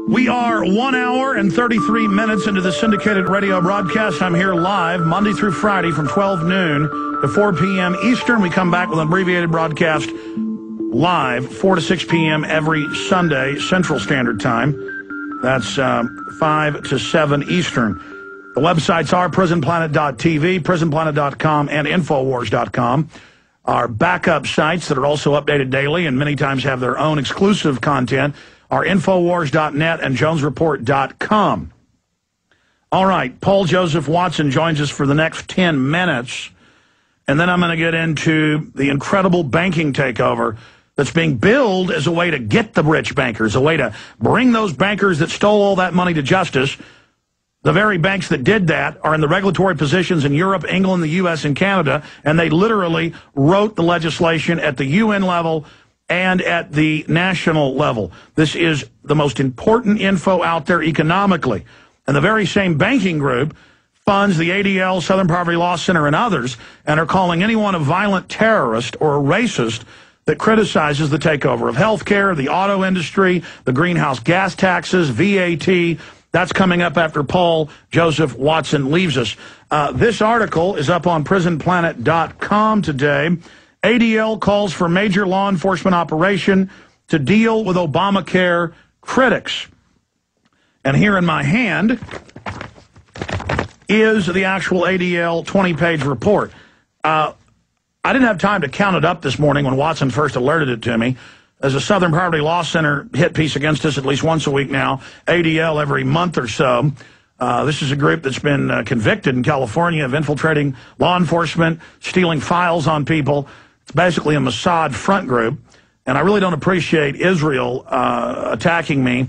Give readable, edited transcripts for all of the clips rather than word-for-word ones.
We are 1 hour and 33 minutes into the syndicated radio broadcast. I'm here live Monday through Friday from 12 noon to 4 p.m. Eastern. We come back with an abbreviated broadcast live 4 to 6 p.m. every Sunday Central Standard Time. That's 5 to 7 Eastern. The websites are prisonplanet.tv, prisonplanet.com, and infowars.com. Our backup sites that are also updated daily and many times have their own exclusive content are Infowars.net and JonesReport.com. All right, Paul Joseph Watson joins us for the next 10 minutes, and then I'm going to get into the incredible banking takeover that's being billed as a way to get the rich bankers, a way to bring those bankers that stole all that money to justice. The very banks that did that are in the regulatory positions in Europe, England, the U.S., and Canada, and they literally wrote the legislation at the UN level and at the national level. This is the most important info out there economically. And the very same banking group funds the ADL, Southern Poverty Law Center, and others, and are calling anyone a violent terrorist or a racist that criticizes the takeover of healthcare, the auto industry, the greenhouse gas taxes, VAT. That's coming up after Paul Joseph Watson leaves us. This article is up on prisonplanet.com today. ADL calls for major law enforcement operation to deal with Obamacare critics. And here in my hand is the actual ADL 20-page report. I didn't have time to count it up this morning when Watson first alerted it to me. There's a Southern Poverty Law Center hit piece against us at least once a week now, ADL every month or so. This is a group that's been convicted in California of infiltrating law enforcement, stealing files on people. It's basically a Mossad front group, and I really don't appreciate Israel attacking me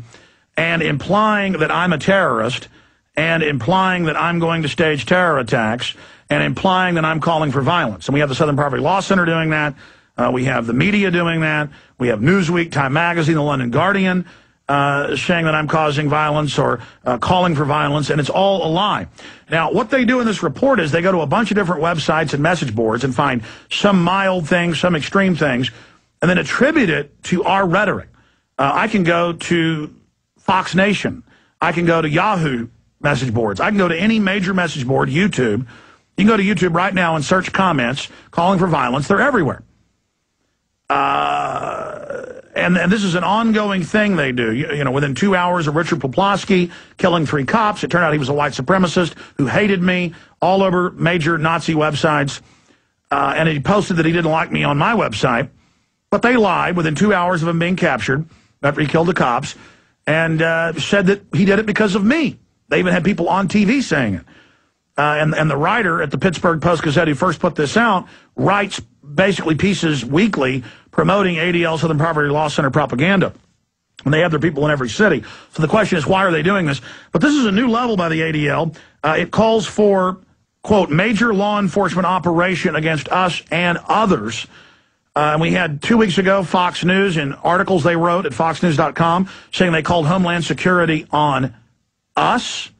and implying that I'm a terrorist and implying that I'm going to stage terror attacks and implying that I'm calling for violence. And we have the Southern Poverty Law Center doing that. We have the media doing that. We have Newsweek, Time Magazine, the London Guardian saying that I'm causing violence or calling for violence, and it's all a lie. Now, what they do in this report is they go to a bunch of different websites and message boards and find some mild things, some extreme things, and then attribute it to our rhetoric. I can go to Fox Nation. I can go to Yahoo message boards. I can go to any major message board, YouTube. You can go to YouTube right now and search comments calling for violence. They're everywhere. And this is an ongoing thing they do. You know, within 2 hours of Richard Poplawski killing 3 cops, it turned out he was a white supremacist who hated me all over major Nazi websites. And he posted that he didn't like me on my website. But they lied within 2 hours of him being captured after he killed the cops and said that he did it because of me. They even had people on TV saying it. And the writer at the Pittsburgh Post-Gazette who first put this out writes basically pieces weekly promoting ADL, Southern Poverty Law Center propaganda. And they have their people in every city. So the question is, why are they doing this? But this is a new level by the ADL. It calls for, quote, major law enforcement operation against us and others. And we had 2 weeks ago Fox News in articles they wrote at foxnews.com saying they called Homeland Security on us.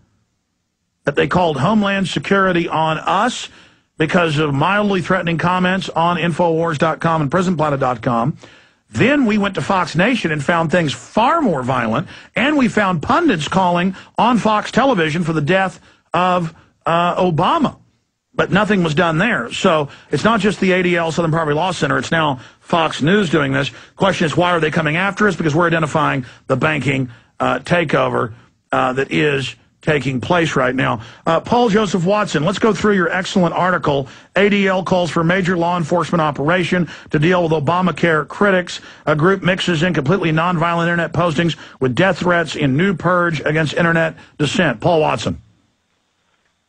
That they called Homeland Security on us because of mildly threatening comments on Infowars.com and PrisonPlanet.com. Then we went to Fox Nation and found things far more violent, and we found pundits calling on Fox Television for the death of Obama. But nothing was done there. So it's not just the ADL, Southern Poverty Law Center. It's now Fox News doing this. Question is, why are they coming after us? Because we're identifying the banking takeover that is taking place right now. Paul Joseph Watson, let's go through your excellent article. ADL calls for major law enforcement operation to deal with Obamacare critics. A group mixes in completely nonviolent Internet postings with death threats in new purge against Internet dissent. Paul Watson.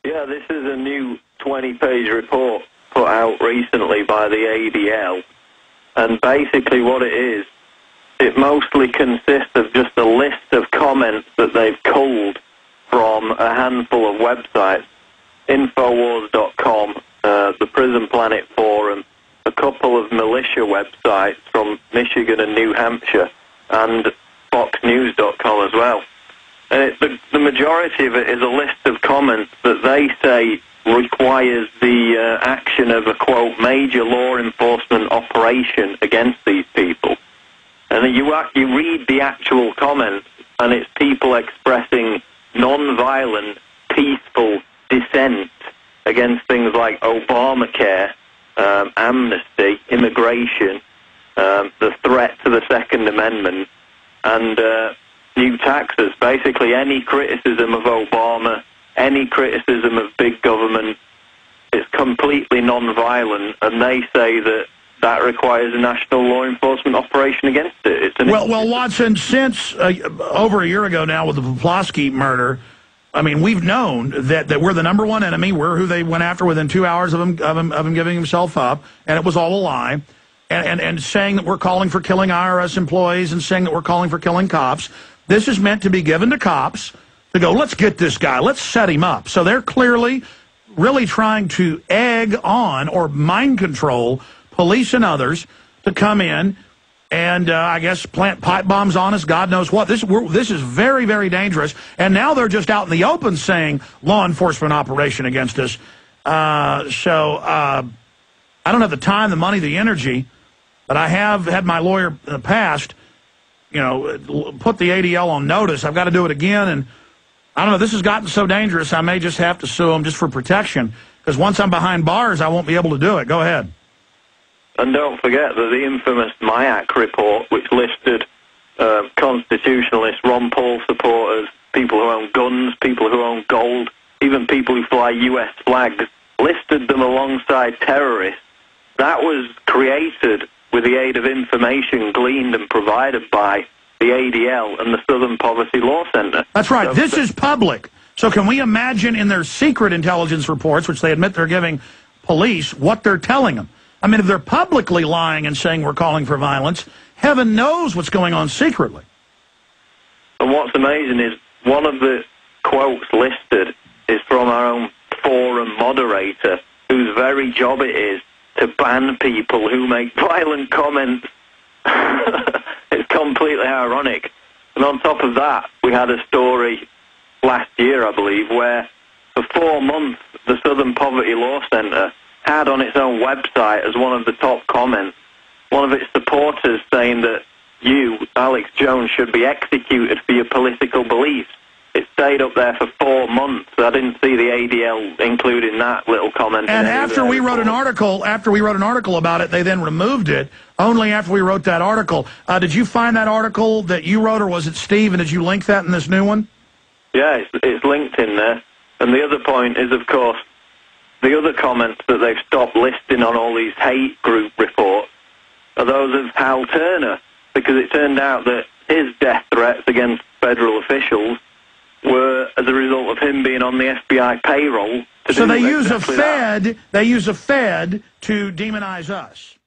Yeah, this is a new 20-page report put out recently by the ADL. And basically what it is, it mostly consists of just a list of comments that they've culled from a handful of websites, Infowars.com, the Prison Planet Forum, a couple of militia websites from Michigan and New Hampshire, and FoxNews.com as well. And the majority of it is a list of comments that they say requires the action of a, quote, major law enforcement operation against these people. And then you read the actual comments, and it's people expressing non-violent, peaceful dissent against things like Obamacare, amnesty, immigration, the threat to the Second Amendment, and new taxes. Basically, any criticism of Obama, any criticism of big government, it's completely non-violent, and they say that that requires a national law enforcement operation against it. Well, Watson, since over a year ago now with the Poplawski murder, I mean, we've known that we're the #1 enemy. We're who they went after within 2 hours of him giving himself up, and it was all a lie. And saying that we're calling for killing IRS employees and saying that we're calling for killing cops. This is meant to be given to cops to go, let's get this guy, let's set him up. So they're clearly really trying to egg on or mind control police and others to come in and, I guess, plant pipe bombs on us, God knows what. This is very, very dangerous. And now they're just out in the open saying law enforcement operation against us. I don't have the time, the money, the energy, but I have had my lawyer in the past, you know, put the ADL on notice. I've got to do it again. And I don't know, this has gotten so dangerous, I may just have to sue them just for protection. Because once I'm behind bars, I won't be able to do it. Go ahead. And don't forget that the infamous MIAC report, which listed constitutionalists, Ron Paul supporters, people who own guns, people who own gold, even people who fly U.S. flags, listed them alongside terrorists. That was created with the aid of information gleaned and provided by the ADL and the Southern Poverty Law Center. That's right. This is public. So can we imagine in their secret intelligence reports, which they admit they're giving police, what they're telling them? I mean, if they're publicly lying and saying we're calling for violence, heaven knows what's going on secretly. And what's amazing is one of the quotes listed is from our own forum moderator, whose very job it is to ban people who make violent comments. It's completely ironic. And on top of that, we had a story last year, I believe, where for 4 months the Southern Poverty Law Center had on its own website as one of the top comments one of its supporters saying that you, Alex Jones, should be executed for your political beliefs. It stayed up there for 4 months. I didn't see the ADL including that little comment. And after we wrote an article, about it, they then removed it. Only after we wrote that article. Did you find that article that you wrote, or was it Steve? And did you link that in this new one? Yeah, it's linked in there. And the other point is, of course, the other comments that they've stopped listing on all these hate group reports are those of Hal Turner, because it turned out that his death threats against federal officials were as a result of him being on the FBI payroll. So they use a Fed. They use a Fed to demonize us.